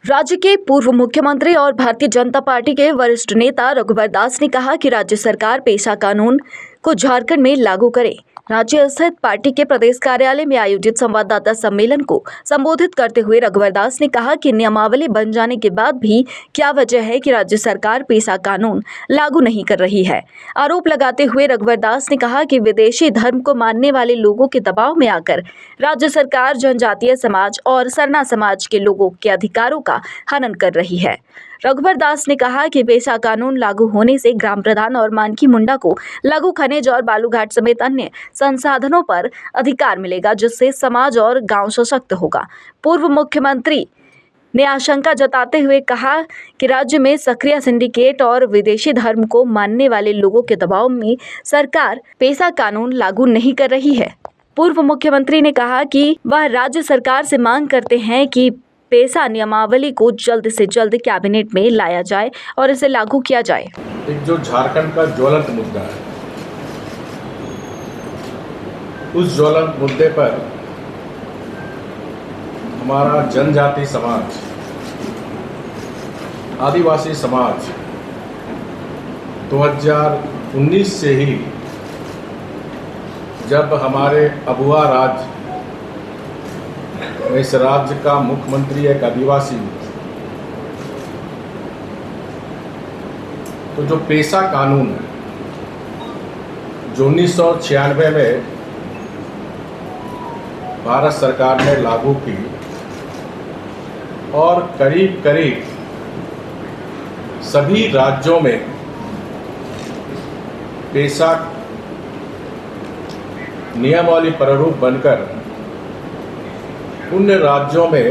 राज्य के पूर्व मुख्यमंत्री और भारतीय जनता पार्टी के वरिष्ठ नेता रघुवर दास ने कहा कि राज्य सरकार पेशा कानून को झारखंड में लागू करे। राज्य स्थित पार्टी के प्रदेश कार्यालय में आयोजित संवाददाता सम्मेलन को संबोधित करते हुए रघुवर दास ने कहा कि नियमावली बन जाने के बाद भी क्या वजह है कि राज्य सरकार पेशा कानून लागू नहीं कर रही है। आरोप लगाते हुए रघुवर दास ने कहा कि विदेशी धर्म को मानने वाले लोगों के दबाव में आकर राज्य सरकार जनजातीय समाज और सरना समाज के लोगों के अधिकारों का हनन कर रही है। रघुवर दास ने कहा कि पेशा कानून लागू होने से ग्राम प्रधान और मानकी मुंडा को लघु खनिज और बालूघाट समेत अन्य संसाधनों पर अधिकार मिलेगा, जिससे समाज और गांव सशक्त होगा। पूर्व मुख्यमंत्री ने आशंका जताते हुए कहा कि राज्य में सक्रिय सिंडिकेट और विदेशी धर्म को मानने वाले लोगों के दबाव में सरकार पेशा कानून लागू नहीं कर रही है। पूर्व मुख्यमंत्री ने कहा कि वह राज्य सरकार से मांग करते हैं कि पेशा नियमावली को जल्द से जल्द कैबिनेट में लाया जाए और इसे लागू किया जाए। एक जो झारखंड का ज्वलंत मुद्दा है, उस ज्वलंत मुद्दे पर हमारा जनजाति समाज, आदिवासी समाज 2019 से ही, जब हमारे अबुआ राज्य, इस राज्य का मुख्यमंत्री एक आदिवासी, तो जो पेशा कानून है जो 1996 में भारत सरकार ने लागू की और करीब करीब सभी राज्यों में पेशा नियमावली प्रारूप बनकर उन राज्यों में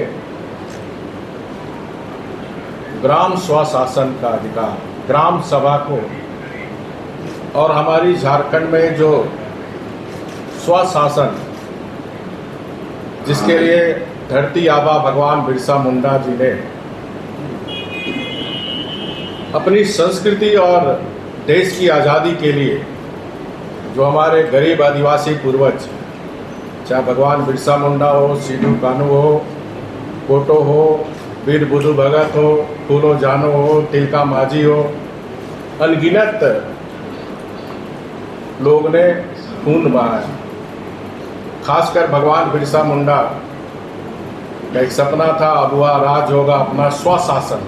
ग्राम स्वशासन का अधिकार, ग्राम सभा को, और हमारी झारखंड में जो स्वशासन, जिसके लिए धरती आबा भगवान बिरसा मुंडा जी ने अपनी संस्कृति और देश की आज़ादी के लिए, जो हमारे गरीब आदिवासी पूर्वज, चाहे भगवान बिरसा मुंडा हो, सिद्धू कान्हू हो, कोटो हो, वीर बुद्धू भगत हो, फूलो जानो हो, तिलका माझी हो, अनगिनत लोग ने खून बहाया। खासकर भगवान बिरसा मुंडा का एक सपना था, अबुआ राज होगा अपना स्वशासन।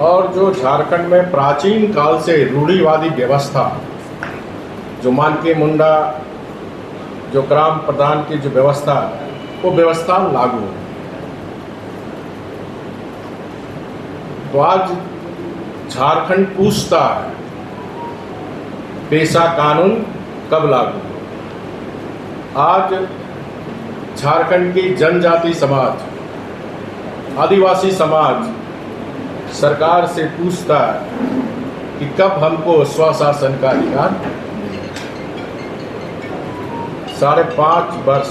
और जो झारखंड में प्राचीन काल से रूढ़िवादी व्यवस्था, जो मानकी मुंडा, जो ग्राम प्रधान की जो व्यवस्था, वो व्यवस्था लागू है। तो आज झारखंड पूछता है पेशा कानून कब लागू। आज झारखंड की जनजाति समाज, आदिवासी समाज सरकार से पूछता है कि कब हमको स्वशासन का अधिकार। 5.5 वर्ष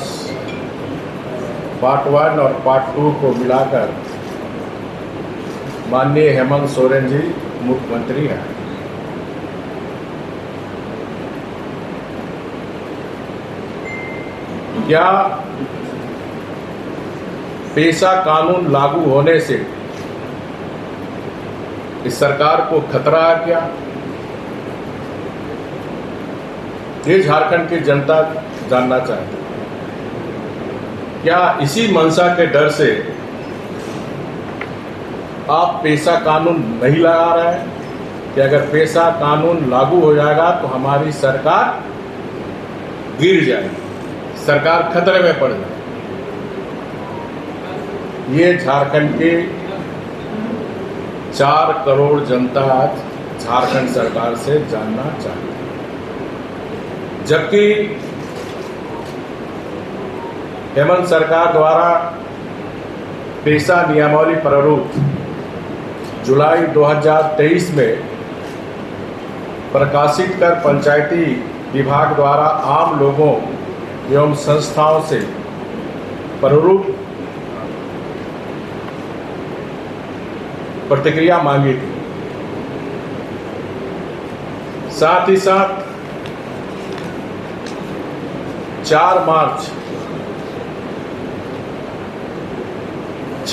पार्ट 1 और पार्ट 2 को मिलाकर माननीय हेमंत सोरेन जी मुख्यमंत्री हैं। क्या पेशा कानून लागू होने से इस सरकार को खतरा है? क्या ये झारखंड की जनता जानना चाहती है। क्या इसी मंशा के डर से आप पेशा कानून नहीं लगा रहे हैं कि अगर पेशा कानून लागू हो जाएगा तो हमारी सरकार गिर जाएगी, सरकार खतरे में पड़ जाएगी? ये झारखंड के 4 करोड़ जनता आज झारखंड सरकार से जानना चाहती है। जबकि हेमंत सरकार द्वारा पेशा नियमावली प्रारूप जुलाई 2023 में प्रकाशित कर पंचायती विभाग द्वारा आम लोगों एवं संस्थाओं से प्रारूप प्रतिक्रिया मांगी थी। साथ ही साथ 4 मार्च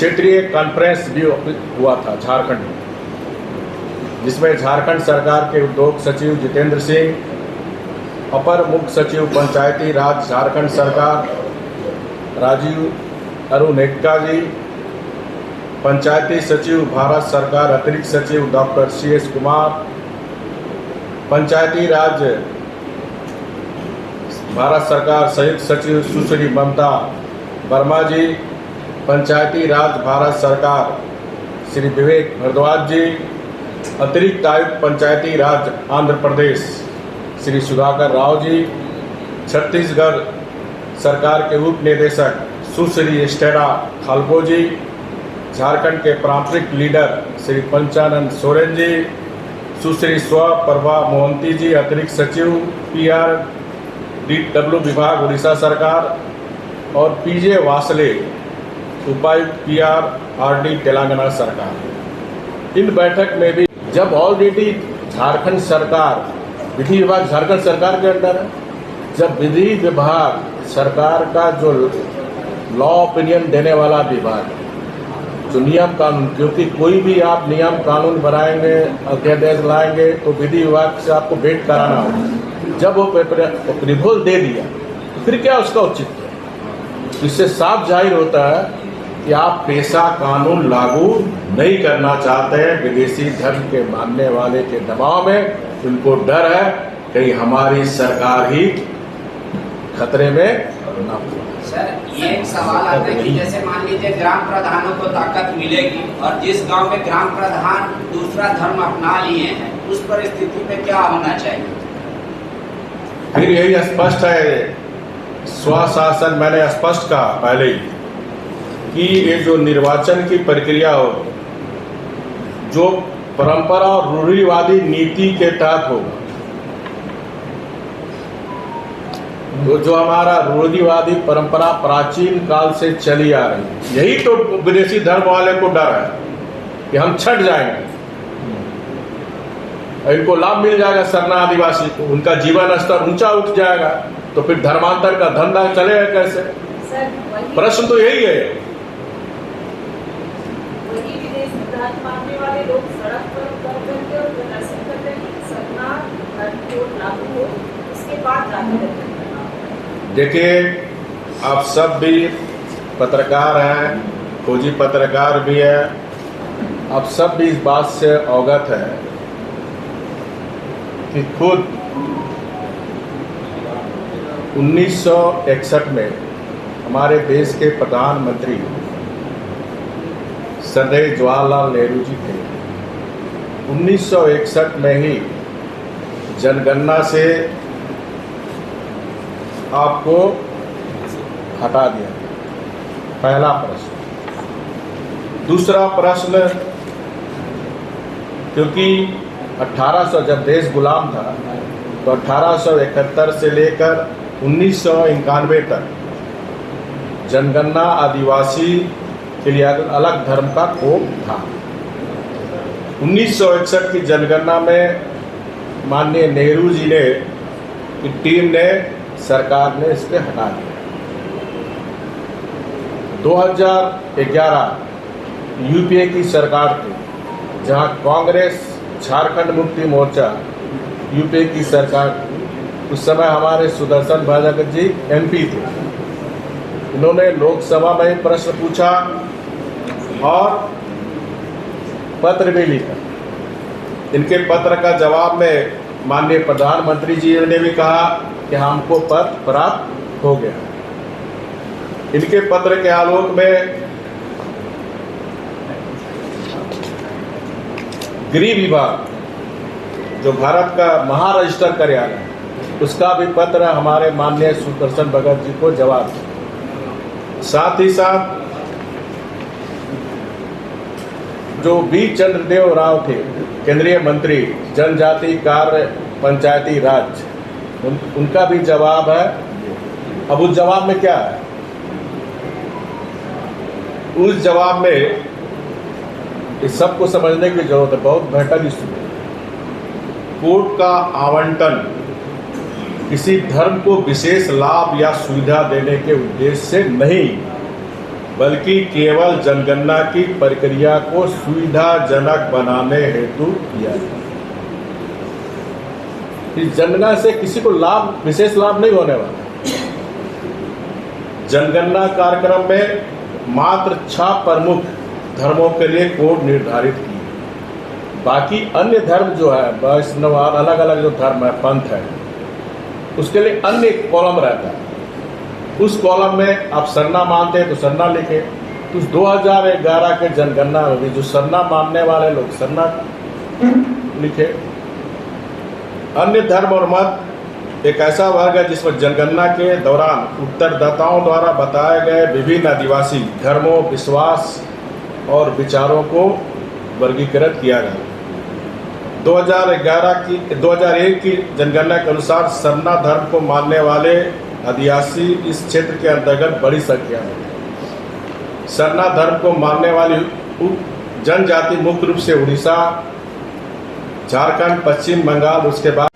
क्षेत्रीय कॉन्फ्रेंस भी हुआ था झारखंड में, जिसमें झारखंड सरकार के उद्योग सचिव जितेंद्र सिंह, अपर मुख्य सचिव पंचायती राज झारखंड सरकार राजीव अरुणेक्का जी, पंचायती सचिव भारत सरकार अतिरिक्त सचिव डॉक्टर CS कुमार, पंचायती राज भारत सरकार संयुक्त सचिव सुश्री ममता वर्मा जी, पंचायती राज भारत सरकार श्री विवेक भारद्वाज जी, अतिरिक्त आयुक्त पंचायती राज आंध्र प्रदेश श्री सुधाकर राव जी, छत्तीसगढ़ सरकार के उप निदेशक सुश्री स्टेरा खालको जी, झारखंड के पारंपरिक लीडर श्री पंचानंद सोरेन जी, सुश्री स्वप्रभा मोहंती जी, अतिरिक्त सचिव PRDW विभाग उड़ीसा सरकार, और PJ वासले उपायुक्त PRRD तेलंगाना सरकार। इन बैठक में भी जब ऑलरेडी झारखंड सरकार विधि विभाग झारखंड सरकार के अंडर है, जब विधि विभाग सरकार का जो लॉ ओपिनियन देने वाला विभाग है, जो नियम कानून, क्योंकि कोई भी आप नियम कानून बनाएंगे, अध्यादेश लाएंगे तो विधि विभाग से आपको भेंट कराना होगा। जब वो अप्रूवल दे दिया तो फिर क्या उसका औचित्य है? इससे साफ जाहिर होता है कि आप पेशा कानून लागू नहीं करना चाहते हैं। विदेशी धर्म के मानने वाले के दबाव में उनको डर है कहीं हमारी सरकार ही खतरे में ना हो। सर, ये एक सवाल आता है कि जैसे मान लीजिए ग्राम प्रधानों को ताकत मिलेगी और जिस गांव में ग्राम प्रधान दूसरा धर्म अपना लिए हैं, उस परिस्थिति में क्या होना चाहिए? फिर यही स्पष्ट है, स्वशासन मैंने स्पष्ट कहा पहले ही कि ये जो निर्वाचन की प्रक्रिया हो, जो परंपरा और रूढ़िवादी नीति के तहत होगा, तो जो हमारा रूढ़िवादी परंपरा प्राचीन काल से चली आ रही है, यही तो विदेशी धर्म वाले को डर है कि हम छट जाएंगे, इनको लाभ मिल जाएगा सरना आदिवासी को, उनका जीवन स्तर ऊंचा उठ जाएगा, तो फिर धर्मांतर का धंधा चलेगा कैसे? प्रश्न तो यही है। वही विदेशी धर्म मानने वाले लोग सड़क पर उतर करके और प्रदर्शन कर रहे हैं, सरना धर्म को लागू हो उसके बाद जाकर। देखिए, आप सब भी पत्रकार हैं, खोजी पत्रकार भी हैं, आप सब भी इस बात से अवगत हैं कि खुद 1961 में हमारे देश के प्रधानमंत्री सरदार जवाहरलाल नेहरू जी थे। 1961 में ही जनगणना से आपको हटा दिया। पहला प्रश्न। दूसरा प्रश्न, क्योंकि 1800 जब देश गुलाम था तो 1871 से लेकर 1991 तक जनगणना आदिवासी के लिए अलग धर्म का कोड था। 1961 की जनगणना में माननीय नेहरू जी ने की टीम ने सरकार ने इस पे हटा दिया। 2011 यूपीए की सरकार थी, जहां कांग्रेस झारखंड मुक्ति मोर्चा यूपीए की सरकार थी। उस समय हमारे सुदर्शन भगत जी MP थे। इन्होंने लोकसभा में प्रश्न पूछा और पत्र भी लिखा। इनके पत्र का जवाब में माननीय प्रधानमंत्री जी ने भी कहा कि हमको पत्र प्राप्त हो गया। इनके पत्र के आलोक में गृह विभाग, जो भारत का महारजिस्टर कार्यालय, उसका भी पत्र हमारे माननीय सुदर्शन भगत जी को जवाब दिया। साथ ही साथ जो B चंद्रदेव राव थे, केंद्रीय मंत्री जनजाति कार्य पंचायती राज, उनका भी जवाब है। अब उस जवाब में क्या है? उस जवाब में इस सबको समझने की जरूरत है, बहुत बेहतर इशू है। कोर्ट का आवंटन किसी धर्म को विशेष लाभ या सुविधा देने के उद्देश्य से नहीं, बल्कि केवल जनगणना की प्रक्रिया को सुविधाजनक बनाने हेतु किया गया। इस जनगणना से किसी को लाभ, विशेष लाभ नहीं होने वाला। जनगणना कार्यक्रम में मात्र 6 प्रमुख धर्मों के लिए कोड निर्धारित किए। बाकी अन्य धर्म जो है, वैष्णव, अलग अलग जो धर्म है, पंथ है, उसके लिए अन्य कॉलम रहता है। उस कॉलम में आप सरना मानते हैं तो सरना लिखे। तो 2011 के जनगणना में भी जो सरना मानने वाले लोग सरना लिखे। अन्य धर्म और मत एक ऐसा वर्ग है जिसमें जनगणना के दौरान उत्तरदाताओं द्वारा बताए गए विभिन्न आदिवासी धर्मों, विश्वास और विचारों को वर्गीकृत किया गया। 2001 की जनगणना के अनुसार सरना धर्म को मानने वाले आदिवासी इस क्षेत्र के अंतर्गत बड़ी संख्या में। सरना धर्म को मानने वाली जनजाति मुख्य रूप से उड़ीसा, झारखंड, पश्चिम बंगाल, उसके बाद